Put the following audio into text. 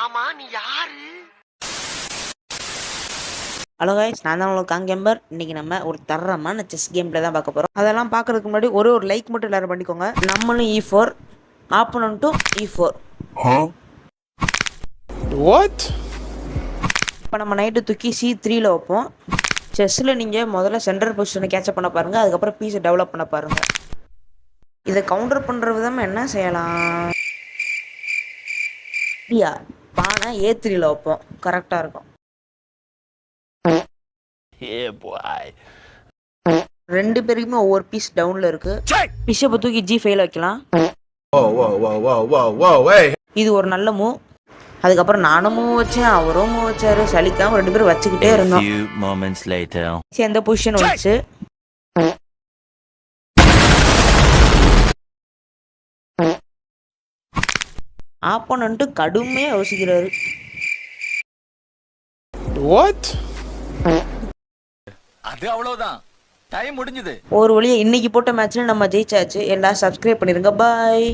ஆமா நீ யாரு? ஹலோ கைஸ், நான் தான் உங்களுக்கு காங்கேம்பர். இன்னைக்கு நம்ம ஒரு தரமான செஸ் கேம் பிளே தான் பார்க்க போகிறோம். அதெல்லாம் பார்க்கறதுக்கு முன்னாடி ஒரு லைக் மட்டும் எல்லாரும் பண்ணிக்கோங்க. நம்மளும் E4, ஆப்போனண்ட்டும் E4. What? இப்போ நம்ம நைட்டு தூக்கி C3ல வைப்போம். செஸ்ஸில் நீங்கள் முதல்ல சென்டர் பொசிஷனை கேட்சப் பண்ண பாருங்கள், அதுக்கப்புறம் பீஸை டெவலப் பண்ண பாருங்கள். இதை கவுண்டர் பண்ணுற விதமாக என்ன செய்யலாம்? இல்லையா, பானை A3ல வைப்போம், கரெக்டாக இருக்கும். ரெண்டு பேருக்குமே ஒவ்வொரு பீஸ் டவுன்ல இருக்கு. பிஷப்பை தூக்கி G5ல வைக்கலாம். இது ஒரு நல்ல மூவ். அதுக்கப்புறம் நானும் மூவ் வச்சேன், அவரும் மூவ் வச்சாரு. சலிக்காம ரெண்டு பேரும் வச்சுக்கிட்டே இருந்தோம். எந்த பொசிஷன் வச்சு ஆப்போனன்ட் கடுமையா யோசிக்கிறாரு. What? அது அவ்வளவுதான், டைம் முடிஞ்சது. ஒரு வழியா இன்னைக்கு போட்ட மேட்ச்ல நம்ம ஜெயிச்சாச்சு. எல்லாம் சப்ஸ்கிரைப் பண்ணிருங்க. பாய்.